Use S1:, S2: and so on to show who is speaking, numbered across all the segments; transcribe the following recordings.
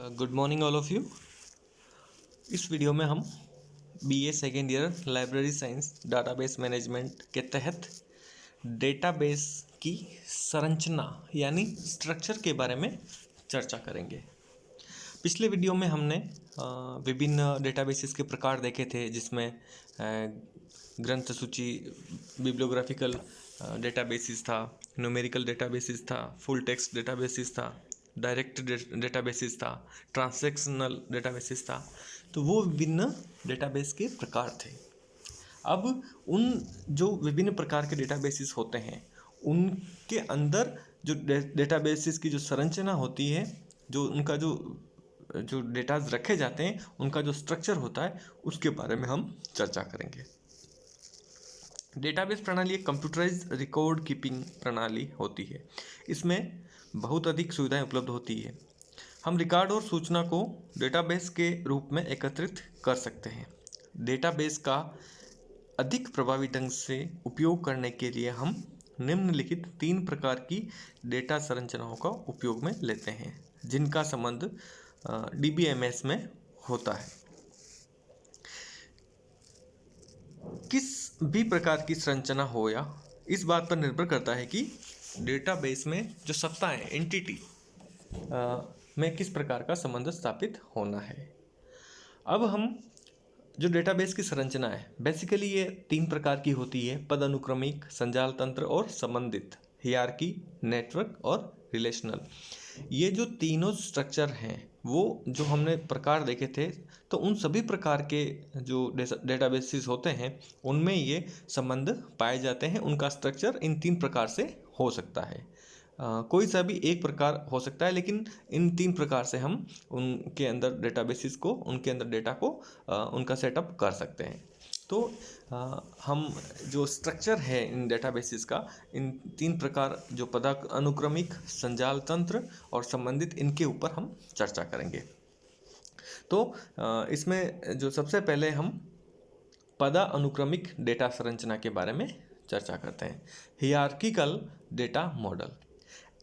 S1: Good morning all of you. इस video में हम BA second year library science database management के तहत डेटाबेस की संरचना यानी स्ट्रक्चर के बारे में चर्चा करेंगे। पिछले वीडियो में हमने विभिन्न डेटाबेसेस के प्रकार देखे थे, जिसमें ग्रंथ सूची, बिब्लियोग्राफिकल डेटाबेसेस था, न्यूमेरिकल डेटाबेसेस था, फुल टेक्स्ट डेटाबेसेस था, डायरेक्ट डेटाबेसेस था, ट्रांसैक्शनल डेटाबेसेस था। तो वो विभिन्न डेटाबेस के प्रकार थे। अब उन जो विभिन्न प्रकार के डेटाबेसेस होते हैं, उनके अंदर जो डेटाबेसेस की जो संरचना होती है, जो उनका जो डेटाज रखे जाते हैं, उनका जो स्ट्रक्चर होता है, उसके बारे में हम चर्चा करेंगे। डेटाबेस प्रणाली एक कंप्यूटराइज्ड रिकॉर्ड कीपिंग प्रणाली होती है। इसमें बहुत अधिक सुविधाएं उपलब्ध होती है। हम रिकॉर्ड और सूचना को डेटाबेस के रूप में एकत्रित कर सकते हैं। डेटाबेस का अधिक प्रभावी ढंग से उपयोग करने के लिए हम निम्नलिखित 3 प्रकार की डेटा संरचनाओं का उपयोग में लेते हैं, जिनका संबंध डीबीएमएस में होता है। किस भी प्रकार की संरचना हो या इस बात पर निर्भर करता है कि डेटाबेस में जो सत्ता है, एंटिटी में किस प्रकार का संबंध स्थापित होना है। अब हम जो डेटाबेस की संरचना है, बेसिकली ये 3 प्रकार की होती है: पद अनुक्रमिक, संजाल तंत्र और संबंधित, हियरार्की, नेटवर्क और रिलेशनल। ये जो तीनों स्ट्रक्चर हैं, वो जो हमने प्रकार देखे थे, तो उन सभी प्रकार के जो डेटाबेसेस होते हैं, उनमें ये संबंध पाए जाते हैं। उनका स्ट्रक्चर इन 3 प्रकार से हो सकता है। कोई सा भी एक प्रकार हो सकता है, लेकिन इन 3 प्रकार से हम उनके अंदर डेटाबेसेस को, उनके अंदर डेटा को उनका सेटअप कर सकते हैं। तो हम जो स्ट्रक्चर है इन डेटाबेसेस का, इन 3 प्रकार, जो पदानुक्रमिक, अनुक्रमिक, संजाल तंत्र और संबंधित, इनके ऊपर हम चर्चा करेंगे। तो इसमें जो सबसे पहले हम पदानुक्रमिक डेटा संरचना के बारे में चर्चा करते हैं। Hierarchical data model.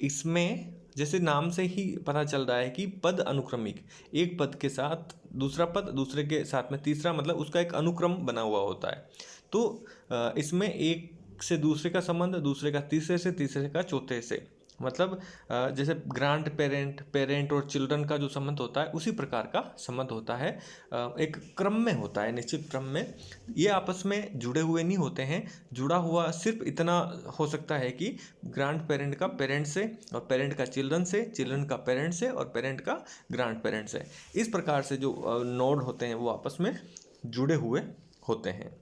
S1: इसमें जैसे नाम से ही पता चल रहा है कि पद अनुक्रमिक, एक पद के साथ दूसरा पद, दूसरे के साथ में तीसरा, मतलब उसका एक अनुक्रम बना हुआ होता है। तो इसमें एक से दूसरे का संबंध, दूसरे का तीसरे से, तीसरे का चौथे से, मतलब जैसे ग्रांड पेरेंट, पेरेंट और चिल्ड्रन का जो संबंध होता है, उसी प्रकार का संबंध होता है। एक क्रम में होता है, निश्चित क्रम में। ये आपस में जुड़े हुए नहीं होते हैं। जुड़ा हुआ सिर्फ इतना हो सकता है कि ग्रांड पेरेंट का पेरेंट से, और पेरेंट का चिल्ड्रन से, चिल्ड्रन का पेरेंट से, और पेरेंट का ग्रांड पेरेंट से। इस प्रकार से जो नोड होते हैं, वो आपस में जुड़े हुए होते हैं।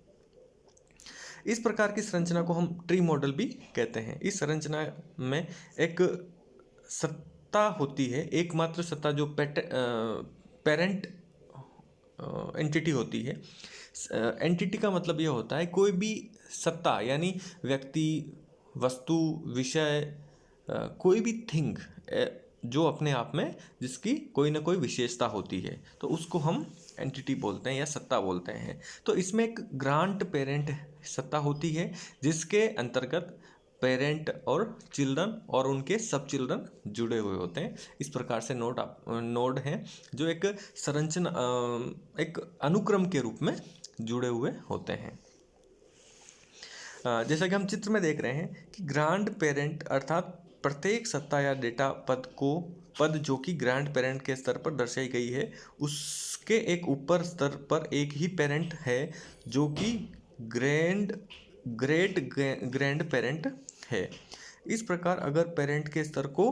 S1: इस प्रकार की संरचना को हम ट्री मॉडल भी कहते हैं। इस संरचना में एक सत्ता होती है, एकमात्र सत्ता, जो पेरेंट एंटिटी होती है। एंटिटी का मतलब यह होता है कोई भी सत्ता, यानी व्यक्ति, वस्तु, विषय, कोई भी थिंग जो अपने आप में, जिसकी कोई ना कोई विशेषता होती है, तो उसको हम एंटिटी बोलते हैं या सत्ता बोलते हैं। तो इसमें एक ग्रांट पेरेंट सत्ता होती है, जिसके अंतर्गत पेरेंट और चिल्ड्रन और उनके सब चिल्ड्रन जुड़े हुए होते हैं। इस प्रकार से नोड हैं जो एक संरचना, एक अनुक्रम के रूप में जुड़े हुए होते हैं। जैसा कि हम चित्र में देख रहे हैं कि ग्रांड पेरेंट अर्थात प्रत्येक सत्ता या डेटा पद जो कि ग्रांड पेरेंट के स्तर पर दर्शाई गई है, उसके एक ऊपर स्तर पर एक ही पेरेंट है, जो कि ग्रेट ग्रैंड पेरेंट है। इस प्रकार अगर पेरेंट के स्तर को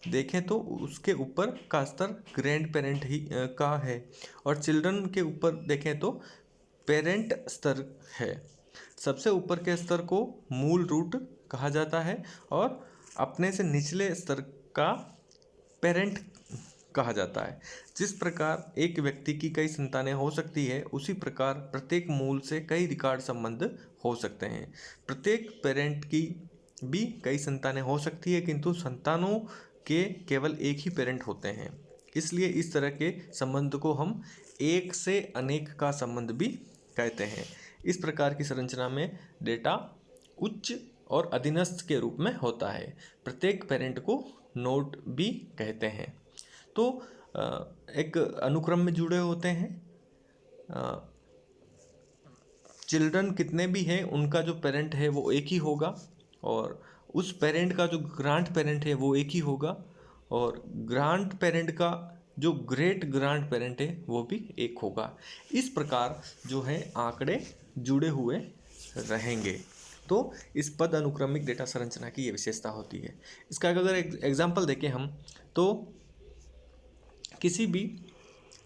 S1: देखें तो उसके ऊपर का स्तर ग्रैंड पेरेंट ही का है, और चिल्ड्रन के ऊपर देखें तो पेरेंट स्तर है। सबसे ऊपर के स्तर को मूल रूट कहा जाता है, और अपने से निचले स्तर का पेरेंट कहा जाता है। जिस प्रकार एक व्यक्ति की कई संतानें हो सकती है, उसी प्रकार प्रत्येक मूल से कई रिकॉर्ड संबंध हो सकते हैं। प्रत्येक पेरेंट की भी कई संतानें हो सकती है, किंतु संतानों के केवल एक ही पेरेंट होते हैं। इसलिए इस तरह के संबंध को हम एक से अनेक का संबंध भी कहते हैं। इस प्रकार की संरचना में डेटा उच्च और अधीनस्थ के रूप में होता है। प्रत्येक पेरेंट को नोड भी कहते हैं। तो एक अनुक्रम में जुड़े होते हैं। चिल्ड्रन कितने भी हैं उनका जो पेरेंट है वो एक ही होगा, और उस पेरेंट का जो ग्रांड पेरेंट है वो एक ही होगा, और ग्रांड पेरेंट का जो ग्रेट ग्रांड पेरेंट है वो भी एक होगा। इस प्रकार जो है आंकड़े जुड़े हुए रहेंगे। तो इस पद अनुक्रमिक डेटा संरचना की ये विशेषता होती है। इसका अगर एग्जाम्पल देखें हम, तो किसी भी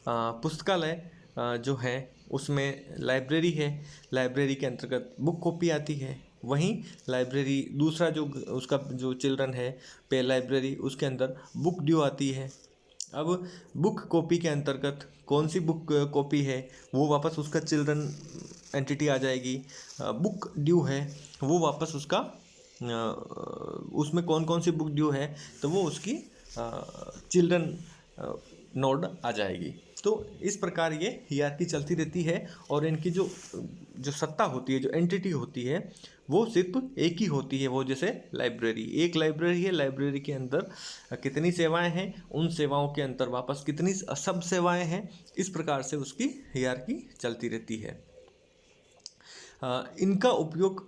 S1: पुस्तकालय जो है उसमें लाइब्रेरी है, लाइब्रेरी के अंतर्गत बुक कॉपी आती है। वहीं लाइब्रेरी दूसरा जो उसका जो चिल्ड्रन है पे लाइब्रेरी, उसके अंदर बुक ड्यू आती है। अब बुक कॉपी के अंतर्गत कौन सी बुक कॉपी है वो वापस उसका चिल्ड्रन एंटिटी आ जाएगी। बुक ड्यू है वो वापस उसका उसमें कौन कौन सी बुक ड्यू है तो वो उसकी चिल्ड्रन नोड आ जाएगी। तो इस प्रकार ये हियरार्की चलती रहती है, और इनकी जो सत्ता होती है, जो एंटिटी होती है, वो सिर्फ एक ही होती है। वो जैसे लाइब्रेरी, एक लाइब्रेरी है, लाइब्रेरी के अंदर कितनी सेवाएं हैं, उन सेवाओं के अंदर वापस कितनी सब सेवाएं हैं, इस प्रकार से उसकी हियरार्की चलती रहती है। इनका उपयोग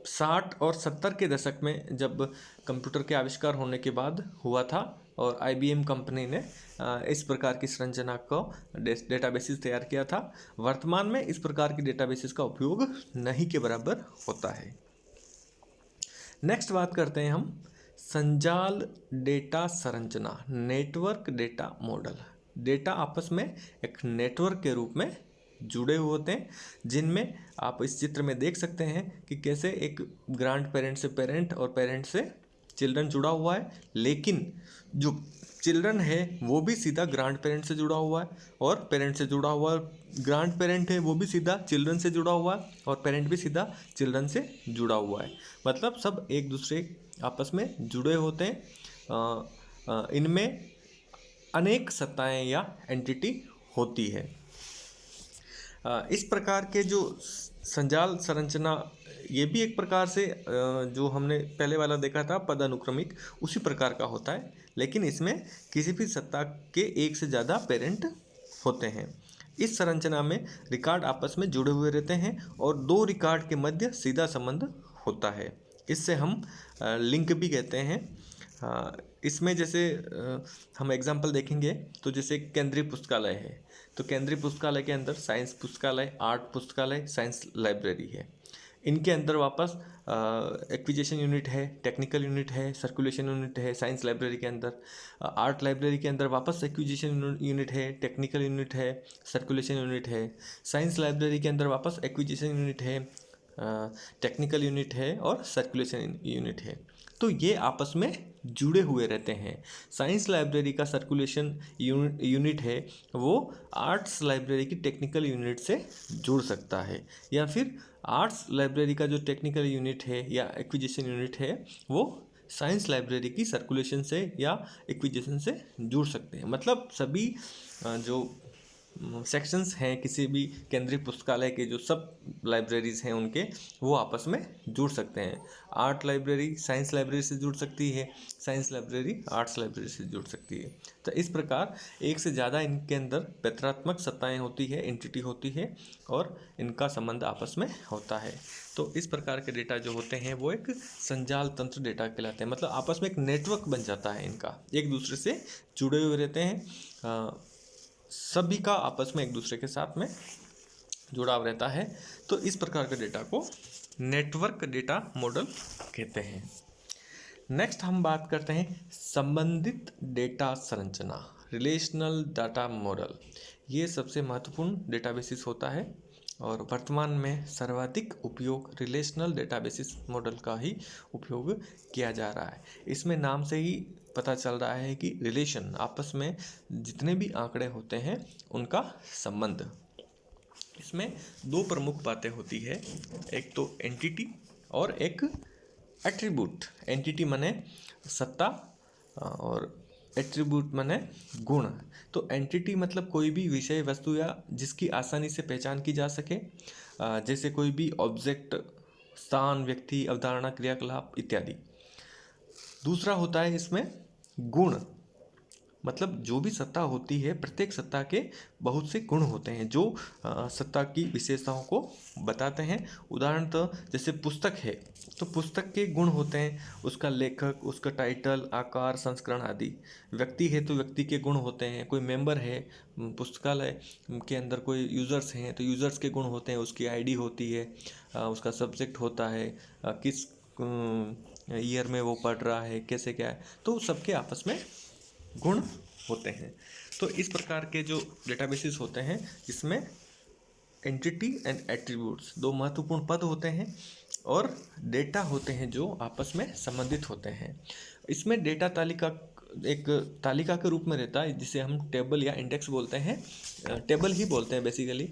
S1: 60 और 70 के दशक में जब कंप्यूटर के आविष्कार होने के बाद हुआ था, और IBM कंपनी ने इस प्रकार की संरचना को डेटाबेसिस तैयार किया था। वर्तमान में इस प्रकार की डेटाबेसिस का उपयोग नहीं के बराबर होता है। नेक्स्ट बात करते हैं हम संजाल डेटा संरचना, नेटवर्क डेटा मॉडल। डेटा आपस में एक नेटवर्क के रूप में जुड़े हुए होते हैं, जिनमें आप इस चित्र में देख सकते हैं कि कैसे एक ग्रांड पेरेंट से पेरेंट और पेरेंट से चिल्ड्रन जुड़ा हुआ है, लेकिन जो चिल्ड्रन है वो भी सीधा ग्रांड पेरेंट से जुड़ा हुआ है, और पेरेंट से जुड़ा हुआ ग्रांड पेरेंट है वो भी सीधा चिल्ड्रन से जुड़ा हुआ है, और पेरेंट भी सीधा चिल्ड्रन से जुड़ा हुआ है। मतलब सब एक दूसरे आपस में जुड़े होते हैं। इनमें अनेक सत्ताएं या एंटिटी होती है। इस प्रकार के जो संजाल संरचना, ये भी एक प्रकार से जो हमने पहले वाला देखा था पद अनुक्रमिक, उसी प्रकार का होता है, लेकिन इसमें किसी भी सत्ता के एक से ज़्यादा पेरेंट होते हैं। इस संरचना में रिकॉर्ड आपस में जुड़े हुए रहते हैं, और दो रिकॉर्ड के मध्य सीधा संबंध होता है। इससे हम लिंक भी कहते हैं। इसमें जैसे हम एग्जाम्पल देखेंगे, तो जैसे केंद्रीय पुस्तकालय है, तो केंद्रीय पुस्तकालय के अंदर साइंस पुस्तकालय, आर्ट पुस्तकालय, साइंस लाइब्रेरी है। इनके अंदर वापस एक्विजिशन यूनिट है, टेक्निकल यूनिट है, सर्कुलेशन यूनिट है। साइंस लाइब्रेरी के अंदर, आर्ट लाइब्रेरी के अंदर वापस एक्विजिशन यूनिट है, टेक्निकल यूनिट है, सर्कुलेशन यूनिट है। साइंस लाइब्रेरी के अंदर वापस एक्विजिशन यूनिट है, टेक्निकल यूनिट है और सर्कुलेशन यूनिट है। तो ये आपस में जुड़े हुए रहते हैं। साइंस लाइब्रेरी का सर्कुलेशन यूनिट है वो आर्ट्स लाइब्रेरी की टेक्निकल यूनिट से जुड़ सकता है, या फिर आर्ट्स लाइब्रेरी का जो टेक्निकल यूनिट है या एक्विजिशन यूनिट है वो साइंस लाइब्रेरी की सर्कुलेशन से या एक्विजिशन से जुड़ सकते हैं। मतलब सभी जो सेक्शंस हैं किसी भी केंद्रीय पुस्तकालय के, जो सब लाइब्रेरीज हैं उनके, वो आपस में जुड़ सकते हैं। आर्ट लाइब्रेरी साइंस लाइब्रेरी से जुड़ सकती है, साइंस लाइब्रेरी आर्ट्स लाइब्रेरी से जुड़ सकती है। तो इस प्रकार एक से ज़्यादा इनके अंदर पैतृत्मक सत्ताएं होती है, एंटिटी होती है, और इनका संबंध आपस में होता है। तो इस प्रकार के डेटा जो होते हैं वो एक संजाल तंत्र डेटा कहलाते हैं। मतलब आपस में एक नेटवर्क बन जाता है, इनका एक दूसरे से जुड़े हुए रहते हैं। सभी का आपस में एक दूसरे के साथ में जुड़ाव रहता है। तो इस प्रकार के डेटा को नेटवर्क डेटा मॉडल कहते हैं। नेक्स्ट हम बात करते हैं संबंधित डेटा संरचना, रिलेशनल डाटा मॉडल। ये सबसे महत्वपूर्ण डेटाबेसिस होता है, और वर्तमान में सर्वाधिक उपयोग रिलेशनल डेटाबेसिस मॉडल का ही उपयोग किया जा रहा है। इसमें नाम से ही पता चल रहा है कि रिलेशन, आपस में जितने भी आंकड़े होते हैं उनका संबंध। इसमें दो प्रमुख बातें होती है, एक तो एंटिटी और एक एट्रीब्यूट। एंटिटी माने सत्ता और एट्रीब्यूट माने गुण। तो एंटिटी मतलब कोई भी विषय वस्तु या जिसकी आसानी से पहचान की जा सके, जैसे कोई भी ऑब्जेक्ट, स्थान, व्यक्ति, अवधारणा, क्रियाकलाप इत्यादि। दूसरा होता है इसमें गुण। मतलब जो भी सत्ता होती है, प्रत्येक सत्ता के बहुत से गुण होते हैं जो सत्ता की विशेषताओं को बताते हैं। उदाहरणतः जैसे पुस्तक है तो पुस्तक के गुण होते हैं, उसका लेखक, उसका टाइटल, आकार, संस्करण आदि। व्यक्ति है तो व्यक्ति के गुण होते हैं। कोई मेंबर है पुस्तकालय के अंदर, कोई यूज़र्स हैं तो यूज़र्स के गुण होते हैं, उसकी आईडी होती है, उसका सब्जेक्ट होता है, किस ईयर में वो पढ़ रहा है, कैसे क्या है, तो सबके आपस में गुण होते हैं। तो इस प्रकार के जो डेटाबेसेस होते हैं इसमें एंटिटी एंड एट्रीब्यूट्स दो महत्वपूर्ण पद होते हैं और डेटा होते हैं जो आपस में संबंधित होते हैं। इसमें डेटा तालिका एक तालिका के रूप में रहता है जिसे हम टेबल या इंडेक्स बोलते हैं, टेबल ही बोलते हैं बेसिकली।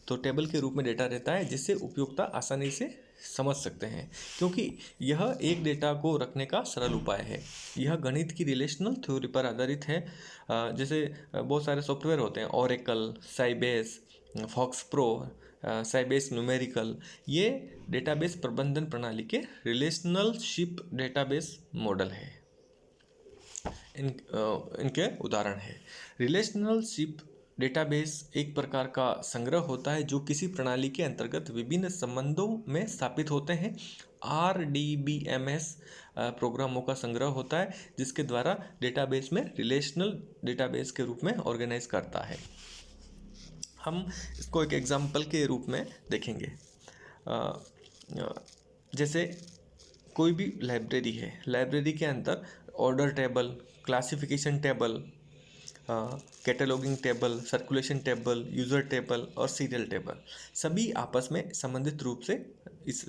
S1: तो टेबल के रूप में डेटा रहता है जिससे उपयोक्ता आसानी से समझ सकते हैं, क्योंकि यह एक डेटा को रखने का सरल उपाय है। यह गणित की रिलेशनल थ्योरी पर आधारित है। जैसे बहुत सारे सॉफ्टवेयर होते हैं, Oracle, Sybase, FoxPro, Sybase numerical, ये डेटाबेस प्रबंधन प्रणाली के रिलेशनलशिप डेटाबेस मॉडल है। इनके उदाहरण है। रिलेशनलशिप डेटाबेस एक प्रकार का संग्रह होता है जो किसी प्रणाली के अंतर्गत विभिन्न संबंधों में स्थापित होते हैं। RDBMS प्रोग्रामों का संग्रह होता है जिसके द्वारा डेटाबेस में रिलेशनल डेटाबेस के रूप में ऑर्गेनाइज करता है। हम इसको एक एग्जाम्पल के रूप में देखेंगे। जैसे कोई भी लाइब्रेरी है, लाइब्रेरी के अंदर order table, classification table, cataloguing table, circulation table, user table और सीरियल टेबल सभी आपस में संबंधित रूप से इस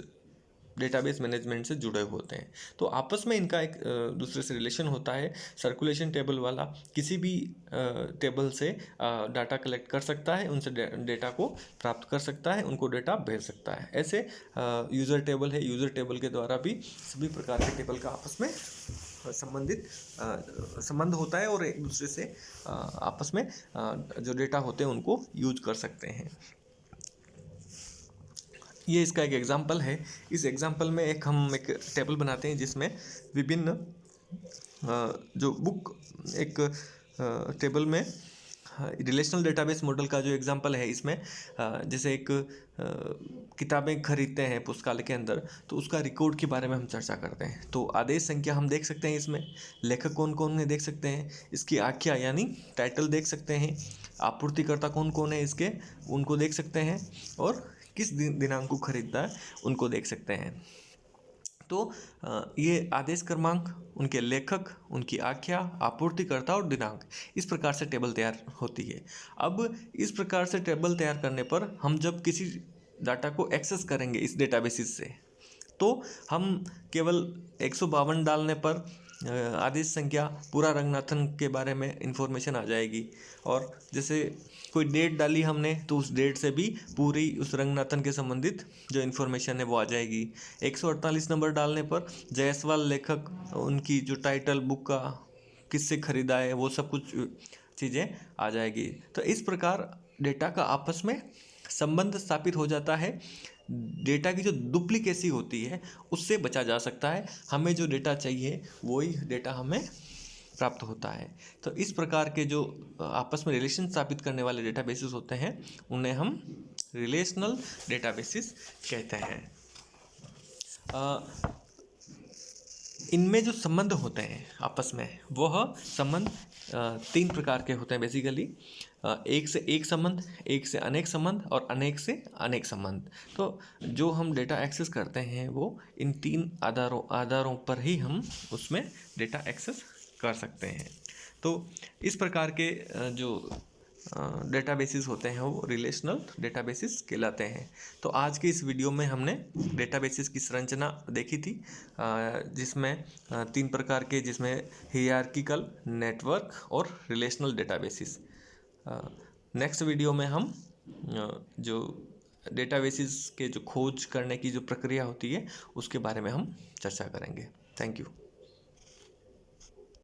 S1: डेटाबेस मैनेजमेंट से जुड़े होते हैं। तो आपस में इनका एक दूसरे से रिलेशन होता है। सर्कुलेशन टेबल वाला किसी भी टेबल से डाटा कलेक्ट कर सकता है, उनसे डेटा को प्राप्त कर सकता है, उनको डेटा भेज सकता है। ऐसे यूज़र टेबल है, यूज़र टेबल के द्वारा भी सभी प्रकार के टेबल का आपस में संबंध होता है और एक दूसरे से आपस में जो डेटा होते हैं उनको यूज कर सकते हैं। ये इसका एक एग्जाम्पल है। इस एग्जाम्पल में हम एक टेबल बनाते हैं जिसमें विभिन्न जो बुक, एक टेबल में रिलेशनल डेटाबेस मॉडल का जो एग्जांपल है इसमें जैसे एक किताबें खरीदते हैं पुस्तकालय के अंदर तो उसका रिकॉर्ड के बारे में हम चर्चा करते हैं। तो आदेश संख्या हम देख सकते हैं, इसमें लेखक कौन कौन है देख सकते हैं, इसकी आख्या यानी टाइटल देख सकते हैं, आपूर्तिकर्ता कौन कौन है इसके उनको देख सकते हैं और किस दिनांक को खरीदता है उनको देख सकते हैं। तो ये आदेश क्रमांक, उनके लेखक, उनकी आख्या, आपूर्तिकर्ता और दिनांक, इस प्रकार से टेबल तैयार होती है। अब इस प्रकार से टेबल तैयार करने पर हम जब किसी डाटा को एक्सेस करेंगे इस डेटाबेसिस से तो हम केवल 152 डालने पर आदेश संख्या पूरा रंगनाथन के बारे में इंफॉर्मेशन आ जाएगी और जैसे कोई डेट डाली हमने तो उस डेट से भी पूरी उस रंगनाथन के संबंधित जो इन्फॉर्मेशन है वो आ जाएगी। 148 नंबर डालने पर जायसवाल लेखक, उनकी जो टाइटल, बुक का किससे खरीदा है, वो सब कुछ चीज़ें आ जाएगी। तो इस प्रकार डेटा का आपस में संबंध स्थापित हो जाता है। डेटा की जो डुप्लीकेसी होती है उससे बचा जा सकता है। हमें जो डेटा चाहिए वही डेटा हमें प्राप्त होता है। तो इस प्रकार के जो आपस में रिलेशन स्थापित करने वाले डेटाबेसेस होते हैं उन्हें हम रिलेशनल डेटाबेसेस कहते हैं। इनमें जो संबंध होते हैं आपस में वह संबंध 3 प्रकार के होते हैं बेसिकली। एक से एक संबंध, एक से अनेक संबंध और अनेक से अनेक संबंध। तो जो हम डेटा एक्सेस करते हैं वो इन 3 आधारों पर ही हम उसमें डेटा एक्सेस कर सकते हैं। तो इस प्रकार के जो डेटाबेसेस होते हैं वो रिलेशनल डेटाबेसेस कहलाते हैं। तो आज के इस वीडियो में हमने डेटाबेसेस की संरचना देखी थी जिसमें 3 प्रकार के, जिसमें हियरार्किकल, नेटवर्क और रिलेशनल डेटाबेसेस। नेक्स्ट वीडियो में हम जो डेटाबेसेस के जो खोज करने की जो प्रक्रिया होती है उसके बारे में हम चर्चा करेंगे। Thank you.